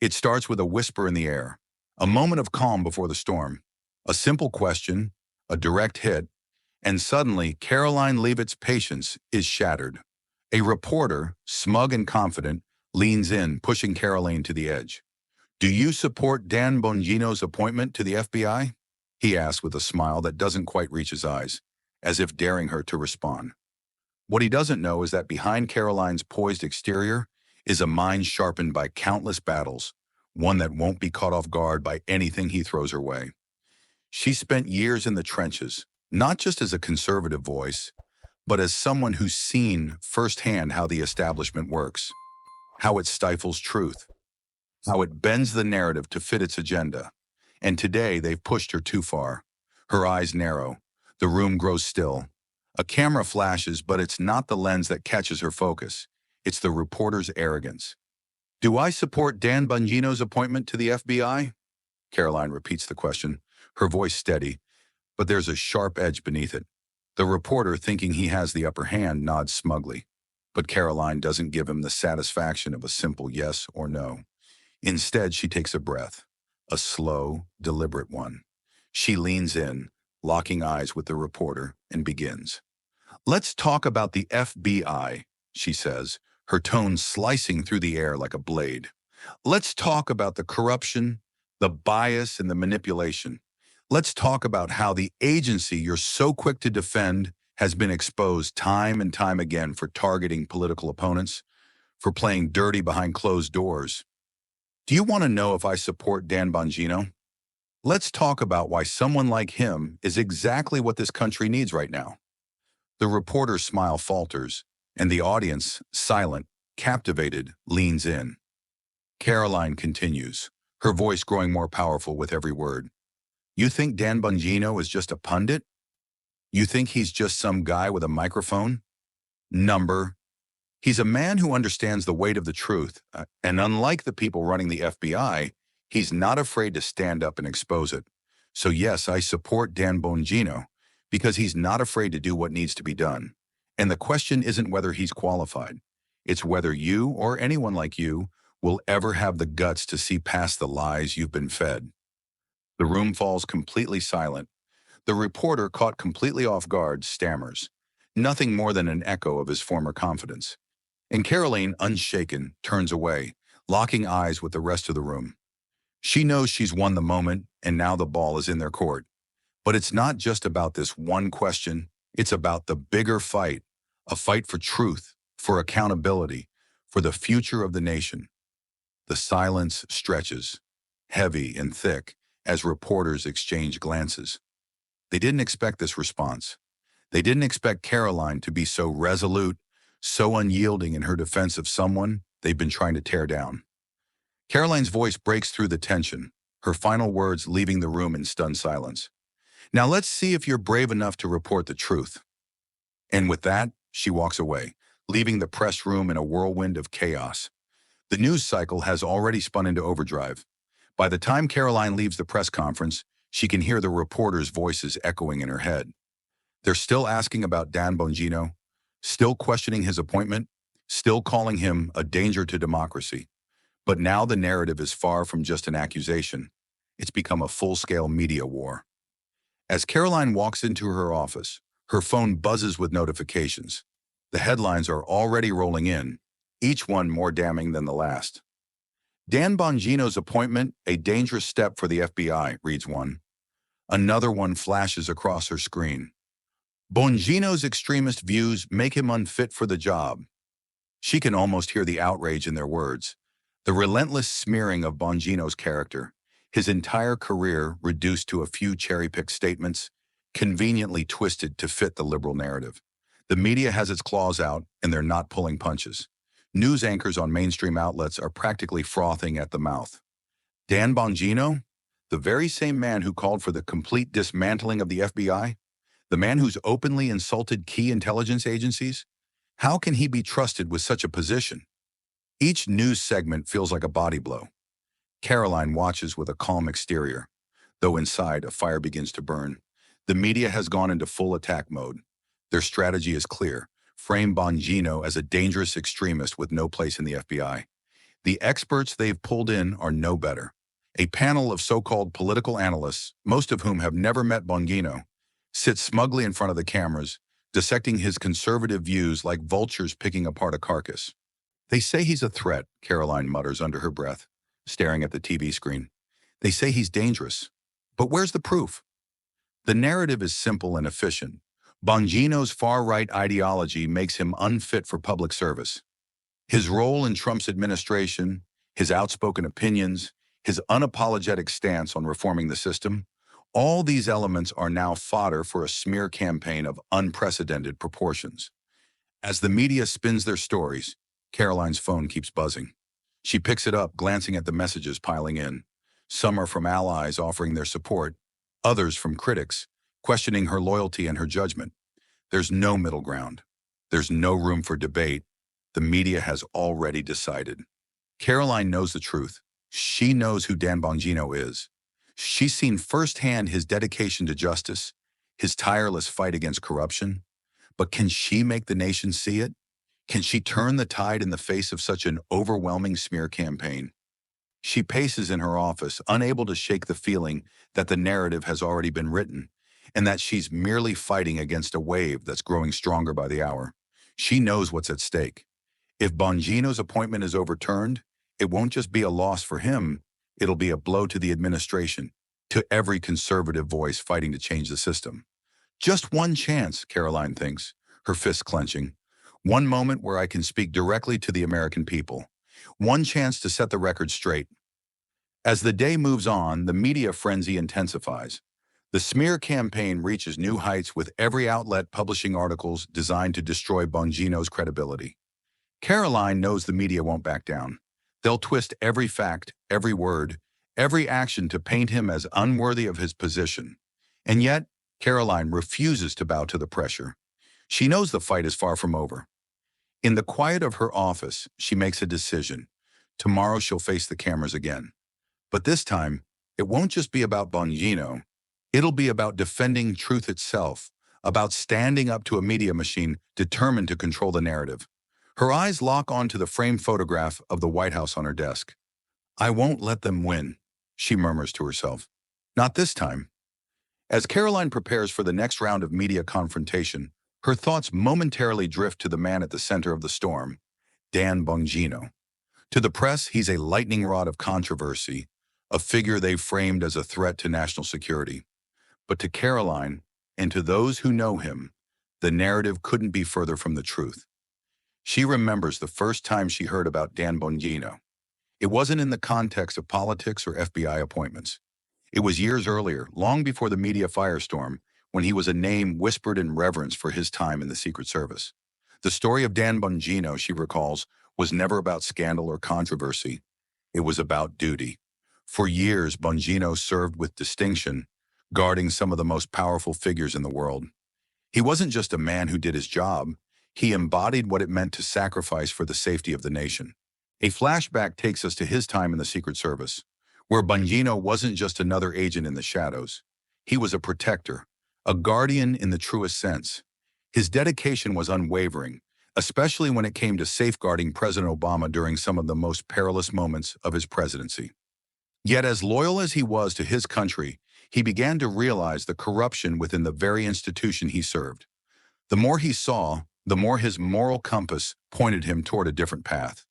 It starts with a whisper in the air, a moment of calm before the storm, a simple question, a direct hit, and suddenly Karoline Leavitt's patience is shattered. A reporter, smug and confident, leans in, pushing Karoline to the edge. "Do you support Dan Bongino's appointment to the FBI?" he asks with a smile that doesn't quite reach his eyes, as if daring her to respond. What he doesn't know is that behind Karoline's poised exterior is a mind sharpened by countless battles, one that won't be caught off guard by anything he throws her way. She spent years in the trenches, not just as a conservative voice, but as someone who's seen firsthand how the establishment works, how it stifles truth, how it bends the narrative to fit its agenda. And today they've pushed her too far. Her eyes narrow. The room grows still. A camera flashes, but it's not the lens that catches her focus. It's the reporter's arrogance. "Do I support Dan Bongino's appointment to the FBI?" Karoline repeats the question, her voice steady, but there's a sharp edge beneath it. The reporter, thinking he has the upper hand, nods smugly. But Karoline doesn't give him the satisfaction of a simple yes or no. Instead, she takes a breath, a slow, deliberate one. She leans in, locking eyes with the reporter, and begins. "Let's talk about the FBI," she says, her tone slicing through the air like a blade. "Let's talk about the corruption, the bias, and the manipulation. Let's talk about how the agency you're so quick to defend has been exposed time and time again for targeting political opponents, for playing dirty behind closed doors. Do you want to know if I support Dan Bongino? Let's talk about why someone like him is exactly what this country needs right now." The reporter's smile falters, and the audience, silent, captivated, leans in. Karoline continues, her voice growing more powerful with every word. "You think Dan Bongino is just a pundit? You think he's just some guy with a microphone? Number. He's a man who understands the weight of the truth, and unlike the people running the FBI, he's not afraid to stand up and expose it. So yes, I support Dan Bongino, because he's not afraid to do what needs to be done. And the question isn't whether he's qualified. It's whether you, or anyone like you, will ever have the guts to see past the lies you've been fed." The room falls completely silent. The reporter, caught completely off guard, stammers, nothing more than an echo of his former confidence. And Karoline, unshaken, turns away, locking eyes with the rest of the room. She knows she's won the moment, and now the ball is in their court. But it's not just about this one question. It's about the bigger fight, a fight for truth, for accountability, for the future of the nation. The silence stretches, heavy and thick, as reporters exchange glances. They didn't expect this response. They didn't expect Karoline to be so resolute, so unyielding in her defense of someone they've been trying to tear down. Karoline's voice breaks through the tension, her final words leaving the room in stunned silence. "Now let's see if you're brave enough to report the truth." And with that, she walks away, leaving the press room in a whirlwind of chaos. The news cycle has already spun into overdrive. By the time Karoline leaves the press conference, she can hear the reporters' voices echoing in her head. They're still asking about Dan Bongino, still questioning his appointment, still calling him a danger to democracy. But now the narrative is far from just an accusation. It's become a full-scale media war. As Karoline walks into her office, her phone buzzes with notifications. The headlines are already rolling in, each one more damning than the last. "Dan Bongino's appointment, a dangerous step for the FBI," reads one. Another one flashes across her screen. "Bongino's extremist views make him unfit for the job." She can almost hear the outrage in their words, the relentless smearing of Bongino's character, his entire career reduced to a few cherry-picked statements, conveniently twisted to fit the liberal narrative. The media has its claws out, and they're not pulling punches. News anchors on mainstream outlets are practically frothing at the mouth. Dan Bongino, the very same man who called for the complete dismantling of the FBI, the man who's openly insulted key intelligence agencies, how can he be trusted with such a position? Each news segment feels like a body blow. Karoline watches with a calm exterior, though inside a fire begins to burn. The media has gone into full attack mode. Their strategy is clear: frame Bongino as a dangerous extremist with no place in the FBI. The experts they've pulled in are no better. A panel of so-called political analysts, most of whom have never met Bongino, sits smugly in front of the cameras, dissecting his conservative views like vultures picking apart a carcass. They say he's a threat, Karoline mutters under her breath, staring at the TV screen. They say he's dangerous. But where's the proof? The narrative is simple and efficient. Bongino's far-right ideology makes him unfit for public service. His role in Trump's administration, his outspoken opinions, his unapologetic stance on reforming the system, all these elements are now fodder for a smear campaign of unprecedented proportions. As the media spins their stories, Karoline's phone keeps buzzing. She picks it up, glancing at the messages piling in. Some are from allies offering their support, others from critics, questioning her loyalty and her judgment. There's no middle ground. There's no room for debate. The media has already decided. Karoline knows the truth. She knows who Dan Bongino is. She's seen firsthand his dedication to justice, his tireless fight against corruption. But can she make the nation see it? Can she turn the tide in the face of such an overwhelming smear campaign? She paces in her office, unable to shake the feeling that the narrative has already been written, and that she's merely fighting against a wave that's growing stronger by the hour. She knows what's at stake. If Bongino's appointment is overturned, it won't just be a loss for him, it'll be a blow to the administration, to every conservative voice fighting to change the system. Just one chance, Karoline thinks, her fists clenching. One moment where I can speak directly to the American people. One chance to set the record straight. As the day moves on, the media frenzy intensifies. The smear campaign reaches new heights with every outlet publishing articles designed to destroy Bongino's credibility. Karoline knows the media won't back down. They'll twist every fact, every word, every action to paint him as unworthy of his position. And yet, Karoline refuses to bow to the pressure. She knows the fight is far from over. In the quiet of her office, she makes a decision. Tomorrow she'll face the cameras again. But this time, it won't just be about Bongino. It'll be about defending truth itself, about standing up to a media machine determined to control the narrative. Her eyes lock onto the framed photograph of the White House on her desk. I won't let them win, she murmurs to herself. Not this time. As Karoline prepares for the next round of media confrontation, her thoughts momentarily drift to the man at the center of the storm, Dan Bongino. To the press, he's a lightning rod of controversy, a figure they've framed as a threat to national security. But to Karoline, and to those who know him, the narrative couldn't be further from the truth. She remembers the first time she heard about Dan Bongino. It wasn't in the context of politics or FBI appointments. It was years earlier, long before the media firestorm, when he was a name whispered in reverence for his time in the Secret Service. The story of Dan Bongino, she recalls, was never about scandal or controversy. It was about duty. For years, Bongino served with distinction, guarding some of the most powerful figures in the world. He wasn't just a man who did his job. He embodied what it meant to sacrifice for the safety of the nation. A flashback takes us to his time in the Secret Service, where Bongino wasn't just another agent in the shadows. He was a protector, a guardian in the truest sense. His dedication was unwavering, especially when it came to safeguarding President Obama during some of the most perilous moments of his presidency. Yet as loyal as he was to his country, he began to realize the corruption within the very institution he served. The more he saw, the more his moral compass pointed him toward a different path,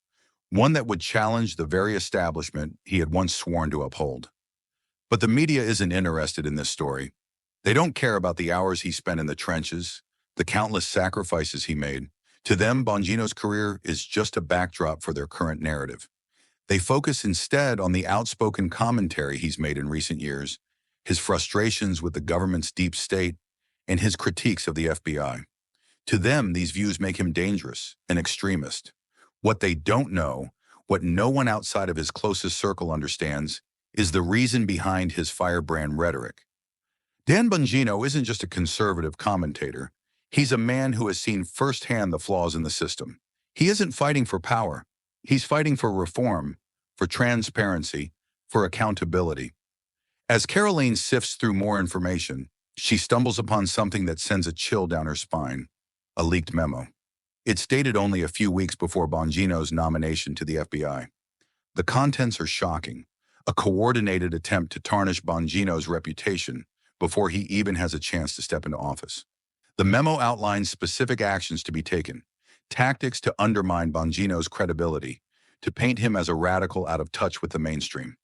one that would challenge the very establishment he had once sworn to uphold. But the media isn't interested in this story. They don't care about the hours he spent in the trenches, the countless sacrifices he made. To them, Bongino's career is just a backdrop for their current narrative. They focus instead on the outspoken commentary he's made in recent years, his frustrations with the government's deep state, and his critiques of the FBI. To them, these views make him dangerous, an extremist. What they don't know, what no one outside of his closest circle understands, is the reason behind his firebrand rhetoric. Dan Bongino isn't just a conservative commentator. He's a man who has seen firsthand the flaws in the system. He isn't fighting for power. He's fighting for reform, for transparency, for accountability. As Karoline sifts through more information, she stumbles upon something that sends a chill down her spine, a leaked memo. It's dated only a few weeks before Bongino's nomination to the FBI. The contents are shocking, a coordinated attempt to tarnish Bongino's reputation before he even has a chance to step into office. The memo outlines specific actions to be taken, tactics to undermine Bongino's credibility, to paint him as a radical out of touch with the mainstream.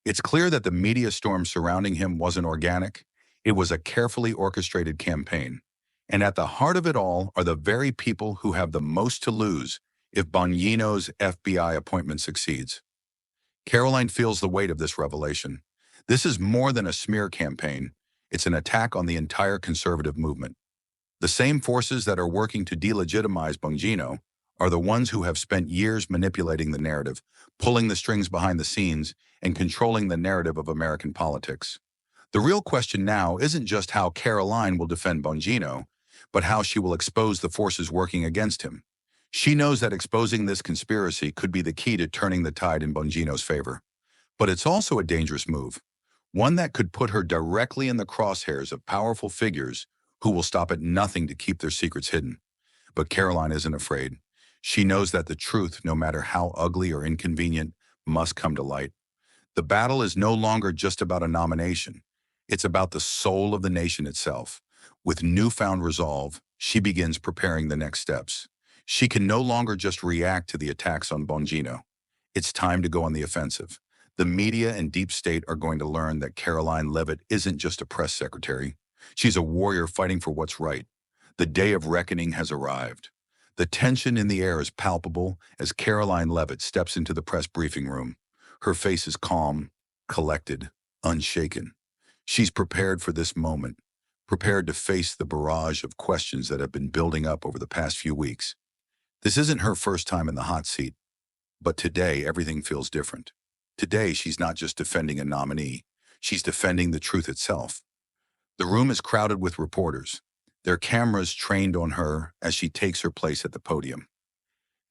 It's clear that the media storm surrounding him wasn't organic. It was a carefully orchestrated campaign. And at the heart of it all are the very people who have the most to lose if Bongino's FBI appointment succeeds. Karoline feels the weight of this revelation. This is more than a smear campaign. It's an attack on the entire conservative movement. The same forces that are working to delegitimize Bongino are the ones who have spent years manipulating the narrative, pulling the strings behind the scenes, and controlling the narrative of American politics. The real question now isn't just how Karoline will defend Bongino, but how she will expose the forces working against him. She knows that exposing this conspiracy could be the key to turning the tide in Bongino's favor. But it's also a dangerous move, one that could put her directly in the crosshairs of powerful figures who will stop at nothing to keep their secrets hidden. But Karoline isn't afraid. She knows that the truth, no matter how ugly or inconvenient, must come to light. The battle is no longer just about a nomination. It's about the soul of the nation itself. With newfound resolve, she begins preparing the next steps. She can no longer just react to the attacks on Bongino. It's time to go on the offensive. The media and deep state are going to learn that Karoline Leavitt isn't just a press secretary. She's a warrior fighting for what's right. The day of reckoning has arrived. The tension in the air is palpable as Karoline Leavitt steps into the press briefing room. Her face is calm, collected, unshaken. She's prepared for this moment, prepared to face the barrage of questions that have been building up over the past few weeks. This isn't her first time in the hot seat, but today everything feels different. Today she's not just defending a nominee, she's defending the truth itself. The room is crowded with reporters, their cameras trained on her as she takes her place at the podium.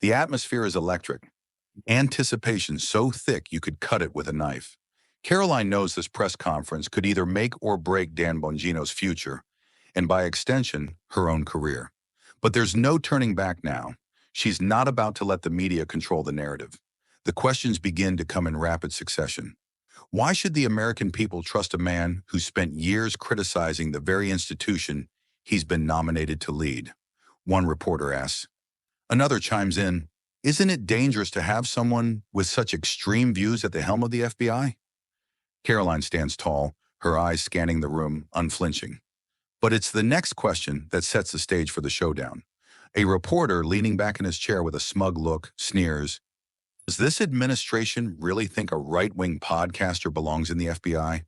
The atmosphere is electric, anticipation so thick you could cut it with a knife. Karoline knows this press conference could either make or break Dan Bongino's future, and by extension, her own career. But there's no turning back now. She's not about to let the media control the narrative. The questions begin to come in rapid succession. Why should the American people trust a man who spent years criticizing the very institution he's been nominated to lead? One reporter asks. Another chimes in, isn't it dangerous to have someone with such extreme views at the helm of the FBI? Karoline stands tall, her eyes scanning the room, unflinching. But it's the next question that sets the stage for the showdown. A reporter, leaning back in his chair with a smug look, sneers, does this administration really think a right-wing podcaster belongs in the FBI?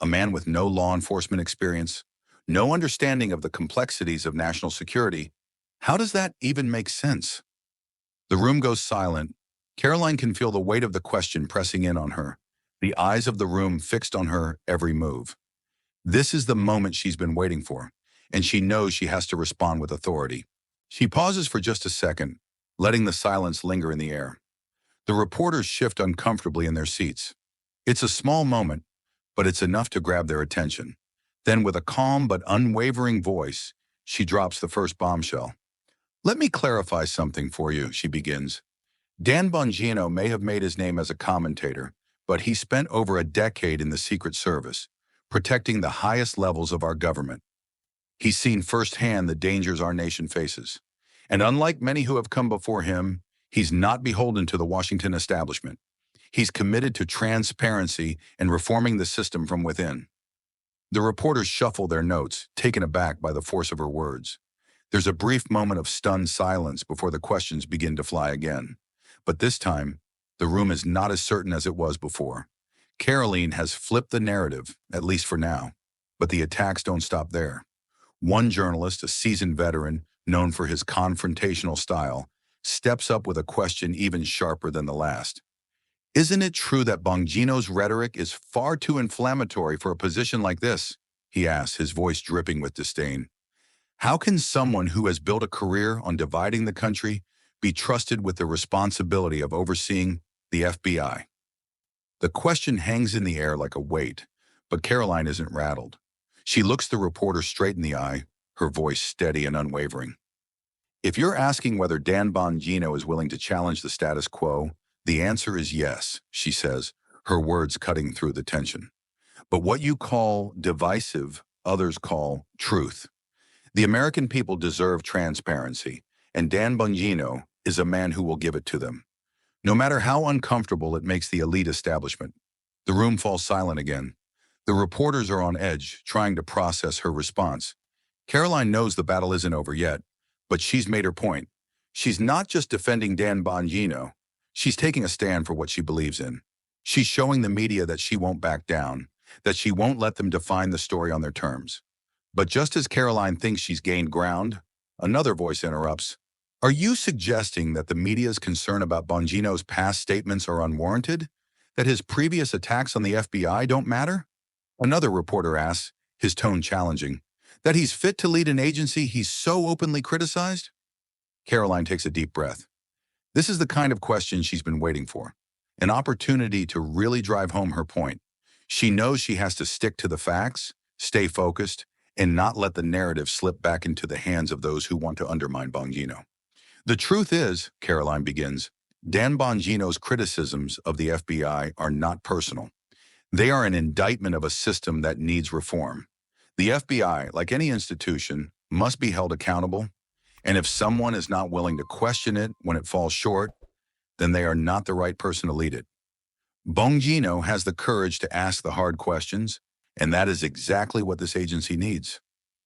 A man with no law enforcement experience, no understanding of the complexities of national security. How does that even make sense? The room goes silent. Karoline can feel the weight of the question pressing in on her, the eyes of the room fixed on her every move. This is the moment she's been waiting for, and she knows she has to respond with authority. She pauses for just a second, letting the silence linger in the air. The reporters shift uncomfortably in their seats. It's a small moment, but it's enough to grab their attention. Then, with a calm but unwavering voice, she drops the first bombshell. Let me clarify something for you, she begins. Dan Bongino may have made his name as a commentator, but he spent over a decade in the Secret Service, protecting the highest levels of our government. He's seen firsthand the dangers our nation faces. And unlike many who have come before him, he's not beholden to the Washington establishment. He's committed to transparency and reforming the system from within. The reporters shuffle their notes, taken aback by the force of her words. There's a brief moment of stunned silence before the questions begin to fly again. But this time, the room is not as certain as it was before. Karoline has flipped the narrative, at least for now. But the attacks don't stop there. One journalist, a seasoned veteran, known for his confrontational style, steps up with a question even sharper than the last. Isn't it true that Bongino's rhetoric is far too inflammatory for a position like this? He asks, his voice dripping with disdain. How can someone who has built a career on dividing the country be trusted with the responsibility of overseeing the FBI? The question hangs in the air like a weight, but Karoline isn't rattled. She looks the reporter straight in the eye, her voice steady and unwavering. If you're asking whether Dan Bongino is willing to challenge the status quo, The answer is yes, she says, her words cutting through the tension. But what you call divisive, others call truth. The American people deserve transparency, and Dan Bongino is a man who will give it to them, no matter how uncomfortable it makes the elite establishment. The room falls silent again. The reporters are on edge, trying to process her response. Karoline knows the battle isn't over yet, but she's made her point. She's not just defending Dan Bongino. She's taking a stand for what she believes in. She's showing the media that she won't back down, that she won't let them define the story on their terms. But just as Karoline thinks she's gained ground, another voice interrupts. Are you suggesting that the media's concern about Bongino's past statements are unwarranted? That his previous attacks on the FBI don't matter? Another reporter asks, his tone challenging. That he's fit to lead an agency he's so openly criticized? Karoline takes a deep breath. This is the kind of question she's been waiting for. An opportunity to really drive home her point. She knows she has to stick to the facts, stay focused, and not let the narrative slip back into the hands of those who want to undermine Bongino. The truth is, Karoline begins, Dan Bongino's criticisms of the FBI are not personal. They are an indictment of a system that needs reform. The FBI, like any institution, must be held accountable, and if someone is not willing to question it when it falls short, then they are not the right person to lead it. Bongino has the courage to ask the hard questions, and that is exactly what this agency needs.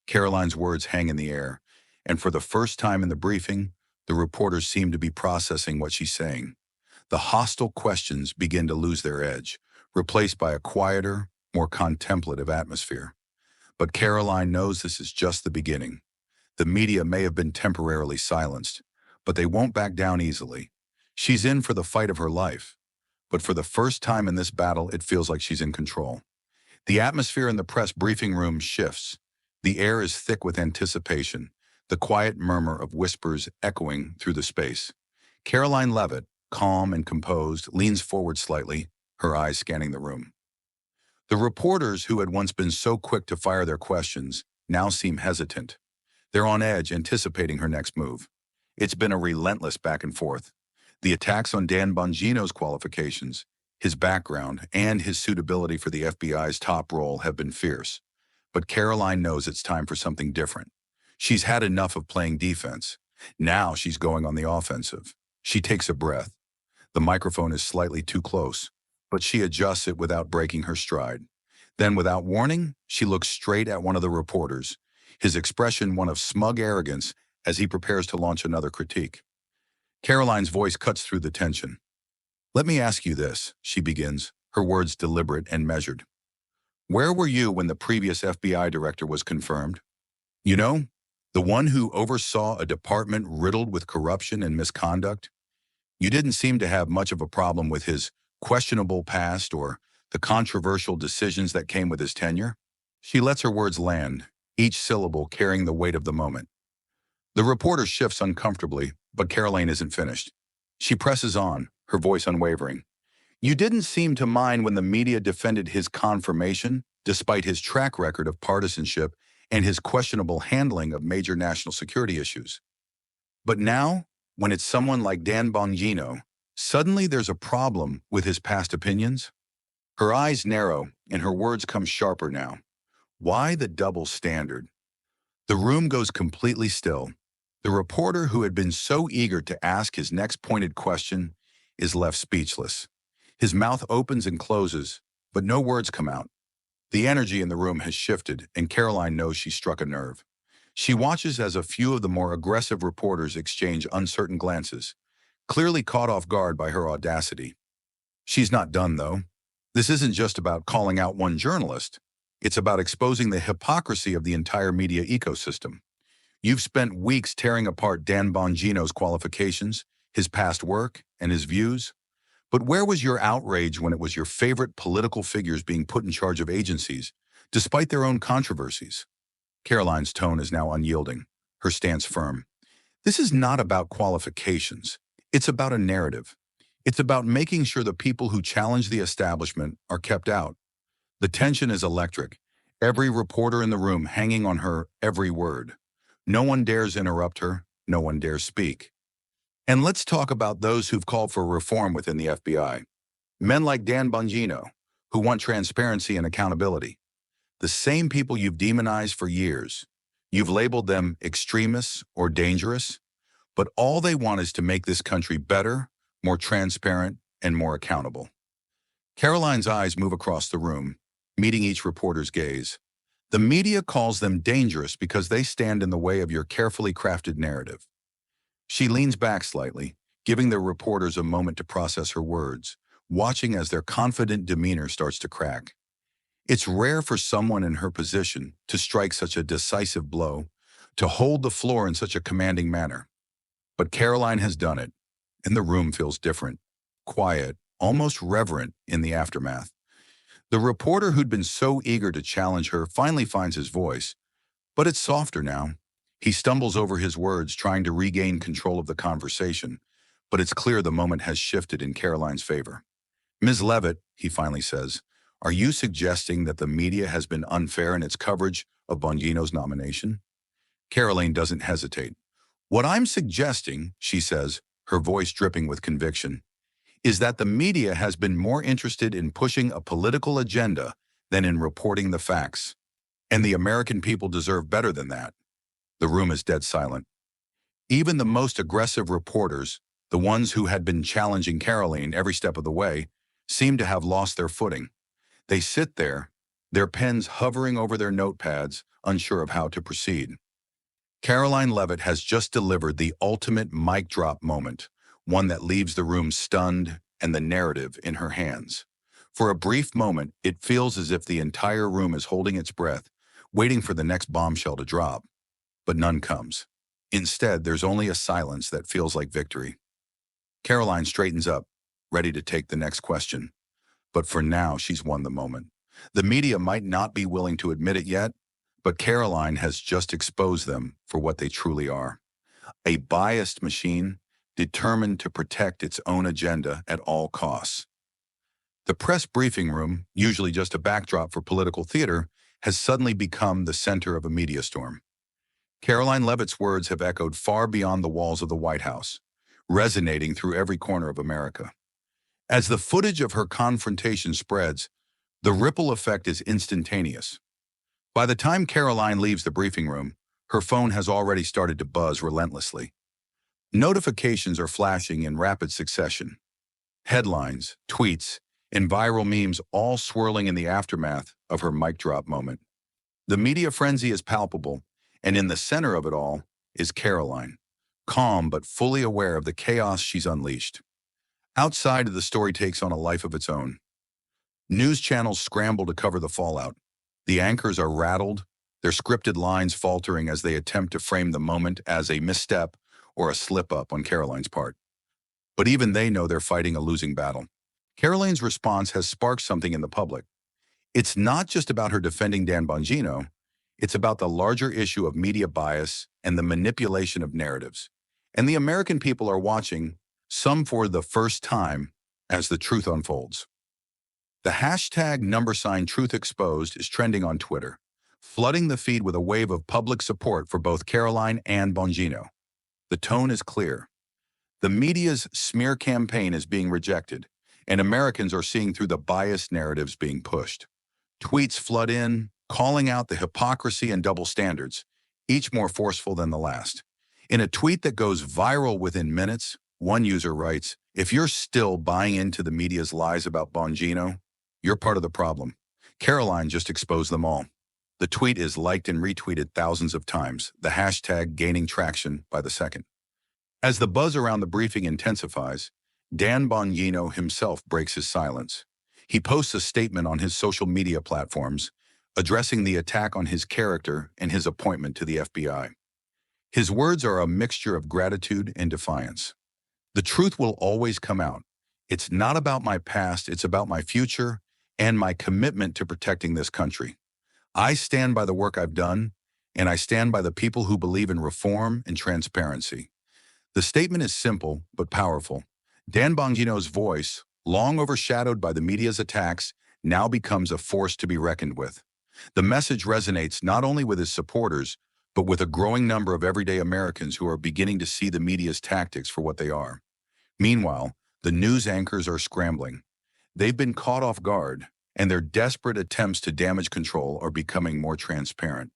Karoline's words hang in the air, and for the first time in the briefing, the reporters seem to be processing what she's saying. The hostile questions begin to lose their edge, replaced by a quieter, more contemplative atmosphere. But Karoline knows this is just the beginning. The media may have been temporarily silenced, but they won't back down easily. She's in for the fight of her life, but for the first time in this battle, it feels like she's in control. The atmosphere in the press briefing room shifts. The air is thick with anticipation, the quiet murmur of whispers echoing through the space. Karoline Leavitt, calm and composed, leans forward slightly, her eyes scanning the room. The reporters who had once been so quick to fire their questions now seem hesitant. They're on edge, anticipating her next move. It's been a relentless back and forth. The attacks on Dan Bongino's qualifications, his background, and his suitability for the FBI's top role have been fierce. But Karoline knows it's time for something different. She's had enough of playing defense. Now she's going on the offensive. She takes a breath. The microphone is slightly too close, but she adjusts it without breaking her stride. Then, without warning, she looks straight at one of the reporters, his expression one of smug arrogance as he prepares to launch another critique. Karoline's voice cuts through the tension. Let me ask you this, she begins, her words deliberate and measured. Where were you when the previous FBI director was confirmed? You know, the one who oversaw a department riddled with corruption and misconduct? You didn't seem to have much of a problem with his questionable past or the controversial decisions that came with his tenure. She lets her words land, each syllable carrying the weight of the moment. The reporter shifts uncomfortably, but Karoline isn't finished. She presses on, her voice unwavering. You didn't seem to mind when the media defended his confirmation, despite his track record of partisanship and his questionable handling of major national security issues. But now, when it's someone like Dan Bongino, suddenly there's a problem with his past opinions? Her eyes narrow, and her words come sharper now. Why the double standard? The room goes completely still. The reporter who had been so eager to ask his next pointed question is left speechless. His mouth opens and closes, but no words come out. The energy in the room has shifted, and Karoline knows she struck a nerve. She watches as a few of the more aggressive reporters exchange uncertain glances, clearly caught off guard by her audacity. She's not done, though. This isn't just about calling out one journalist. It's about exposing the hypocrisy of the entire media ecosystem. You've spent weeks tearing apart Dan Bongino's qualifications, his past work, and his views. But where was your outrage when it was your favorite political figures being put in charge of agencies, despite their own controversies? Karoline's tone is now unyielding, her stance firm. This is not about qualifications. It's about a narrative. It's about making sure the people who challenge the establishment are kept out. The tension is electric, every reporter in the room hanging on her every word. No one dares interrupt her, no one dares speak. And let's talk about those who've called for reform within the FBI. Men like Dan Bongino, who want transparency and accountability. The same people you've demonized for years. You've labeled them extremists or dangerous, but all they want is to make this country better, more transparent, and more accountable. Caroline's eyes move across the room, meeting each reporter's gaze. The media calls them dangerous because they stand in the way of your carefully crafted narrative. She leans back slightly, giving the reporters a moment to process her words, watching as their confident demeanor starts to crack. It's rare for someone in her position to strike such a decisive blow, to hold the floor in such a commanding manner. But Caroline has done it, and the room feels different, quiet, almost reverent in the aftermath. The reporter who'd been so eager to challenge her finally finds his voice, but it's softer now. He stumbles over his words, trying to regain control of the conversation, but it's clear the moment has shifted in Caroline's favor. "Ms. Leavitt," he finally says, "are you suggesting that the media has been unfair in its coverage of Bongino's nomination?" Caroline doesn't hesitate. "What I'm suggesting," she says, her voice dripping with conviction, "is that the media has been more interested in pushing a political agenda than in reporting the facts. And the American people deserve better than that." The room is dead silent. Even the most aggressive reporters, the ones who had been challenging Caroline every step of the way, seem to have lost their footing. They sit there, their pens hovering over their notepads, unsure of how to proceed. Karoline Leavitt has just delivered the ultimate mic drop moment, one that leaves the room stunned and the narrative in her hands. For a brief moment, it feels as if the entire room is holding its breath, waiting for the next bombshell to drop. But none comes. Instead, there's only a silence that feels like victory. Caroline straightens up, ready to take the next question. But for now, she's won the moment. The media might not be willing to admit it yet, but Caroline has just exposed them for what they truly are. A biased machine determined to protect its own agenda at all costs. The press briefing room, usually just a backdrop for political theater, has suddenly become the center of a media storm. Karoline Leavitt's words have echoed far beyond the walls of the White House, resonating through every corner of America. As the footage of her confrontation spreads, the ripple effect is instantaneous. By the time Caroline leaves the briefing room, her phone has already started to buzz relentlessly. Notifications are flashing in rapid succession. Headlines, tweets, and viral memes all swirling in the aftermath of her mic drop moment. The media frenzy is palpable, and in the center of it all is Caroline, calm but fully aware of the chaos she's unleashed. Outside, the story takes on a life of its own. News channels scramble to cover the fallout. The anchors are rattled, their scripted lines faltering as they attempt to frame the moment as a misstep or a slip-up on Caroline's part. But even they know they're fighting a losing battle. Caroline's response has sparked something in the public. It's not just about her defending Dan Bongino, it's about the larger issue of media bias and the manipulation of narratives. And the American people are watching, some for the first time, as the truth unfolds. The hashtag #TruthExposed is trending on Twitter, flooding the feed with a wave of public support for both Caroline and Bongino. The tone is clear. The media's smear campaign is being rejected, and Americans are seeing through the biased narratives being pushed. Tweets flood in, calling out the hypocrisy and double standards, each more forceful than the last. In a tweet that goes viral within minutes, one user writes, "If you're still buying into the media's lies about Bongino, you're part of the problem. Caroline just exposed them all." The tweet is liked and retweeted thousands of times, the hashtag gaining traction by the second. As the buzz around the briefing intensifies, Dan Bongino himself breaks his silence. He posts a statement on his social media platforms, addressing the attack on his character and his appointment to the FBI. His words are a mixture of gratitude and defiance. "The truth will always come out. It's not about my past, it's about my future and my commitment to protecting this country. I stand by the work I've done, and I stand by the people who believe in reform and transparency." The statement is simple but powerful. Dan Bongino's voice, long overshadowed by the media's attacks, now becomes a force to be reckoned with. The message resonates not only with his supporters, but with a growing number of everyday Americans who are beginning to see the media's tactics for what they are. Meanwhile, the news anchors are scrambling. They've been caught off guard, and their desperate attempts to damage control are becoming more transparent.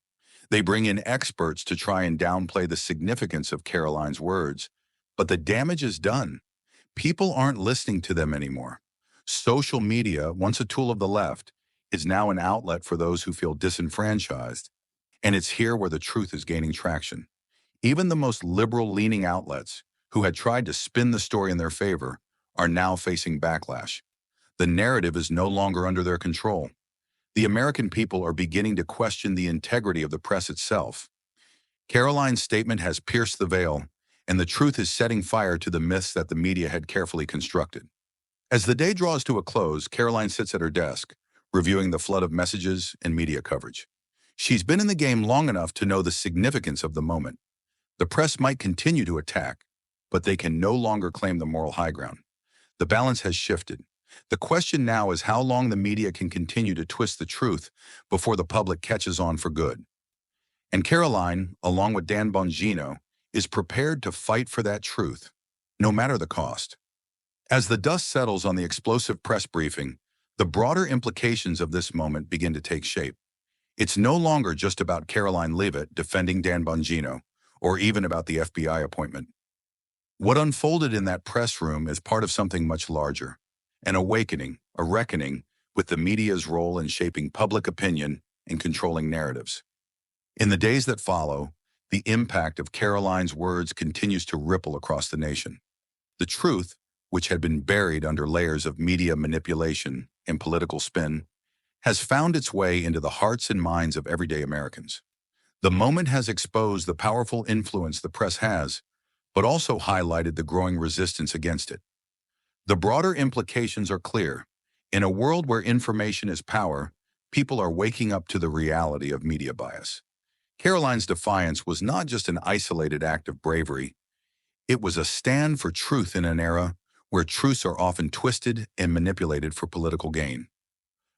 They bring in experts to try and downplay the significance of Karoline's words, but the damage is done. People aren't listening to them anymore. Social media, once a tool of the left, is now an outlet for those who feel disenfranchised, and it's here where the truth is gaining traction. Even the most liberal-leaning outlets, who had tried to spin the story in their favor, are now facing backlash. The narrative is no longer under their control. The American people are beginning to question the integrity of the press itself. Karoline's statement has pierced the veil, and the truth is setting fire to the myths that the media had carefully constructed. As the day draws to a close, Karoline sits at her desk, reviewing the flood of messages and media coverage. She's been in the game long enough to know the significance of the moment. The press might continue to attack, but they can no longer claim the moral high ground. The balance has shifted. The question now is how long the media can continue to twist the truth before the public catches on for good. And Karoline, along with Dan Bongino, is prepared to fight for that truth, no matter the cost. As the dust settles on the explosive press briefing, the broader implications of this moment begin to take shape. It's no longer just about Karoline Leavitt defending Dan Bongino, or even about the FBI appointment. What unfolded in that press room is part of something much larger, an awakening, a reckoning with the media's role in shaping public opinion and controlling narratives. In the days that follow, the impact of Karoline's words continues to ripple across the nation. The truth, which had been buried under layers of media manipulation and political spin, has found its way into the hearts and minds of everyday Americans. The moment has exposed the powerful influence the press has, but also highlighted the growing resistance against it. The broader implications are clear. In a world where information is power, people are waking up to the reality of media bias. Karoline's defiance was not just an isolated act of bravery. It was a stand for truth in an era where truths are often twisted and manipulated for political gain.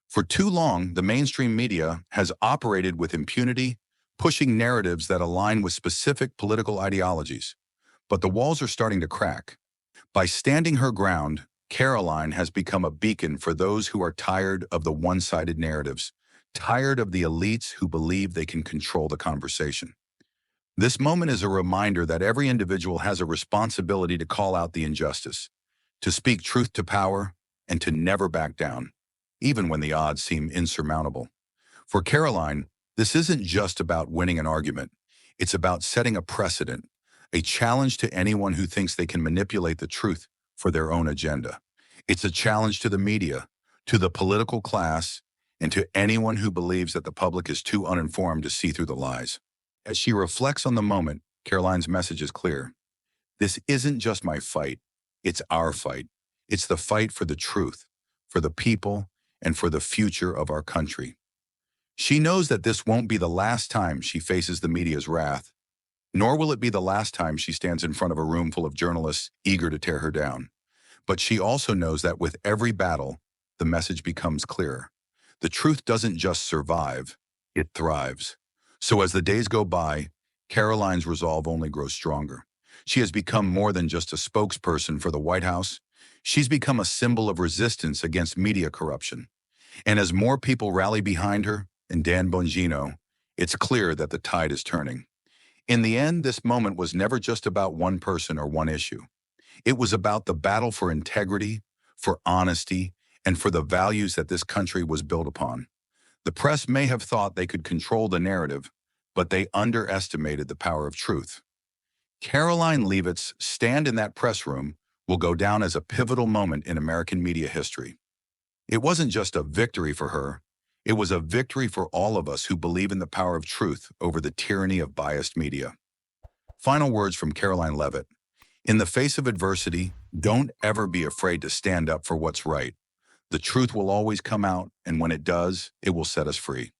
For too long, the mainstream media has operated with impunity, pushing narratives that align with specific political ideologies. But the walls are starting to crack. By standing her ground, Karoline has become a beacon for those who are tired of the one-sided narratives, tired of the elites who believe they can control the conversation. This moment is a reminder that every individual has a responsibility to call out the injustice, to speak truth to power, and to never back down, even when the odds seem insurmountable. For Karoline, this isn't just about winning an argument. It's about setting a precedent, a challenge to anyone who thinks they can manipulate the truth for their own agenda. It's a challenge to the media, to the political class, and to anyone who believes that the public is too uninformed to see through the lies. As she reflects on the moment, Karoline's message is clear. This isn't just my fight, it's our fight. It's the fight for the truth, for the people, and for the future of our country. She knows that this won't be the last time she faces the media's wrath, nor will it be the last time she stands in front of a room full of journalists eager to tear her down. But she also knows that with every battle, the message becomes clearer. The truth doesn't just survive, it thrives. So as the days go by, Karoline's resolve only grows stronger. She has become more than just a spokesperson for the White House. She's become a symbol of resistance against media corruption. And as more people rally behind her and Dan Bongino, it's clear that the tide is turning. In the end, this moment was never just about one person or one issue. It was about the battle for integrity, for honesty, and for the values that this country was built upon. The press may have thought they could control the narrative, but they underestimated the power of truth. Karoline Leavitt's stand in that press room will go down as a pivotal moment in American media history. It wasn't just a victory for her, it was a victory for all of us who believe in the power of truth over the tyranny of biased media. Final words from Karoline Leavitt. In the face of adversity, don't ever be afraid to stand up for what's right. The truth will always come out, and when it does, it will set us free.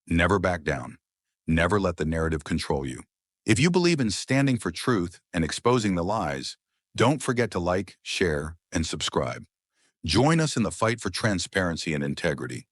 Never back down. Never let the narrative control you. If you believe in standing for truth and exposing the lies, don't forget to like, share, and subscribe. Join us in the fight for transparency and integrity.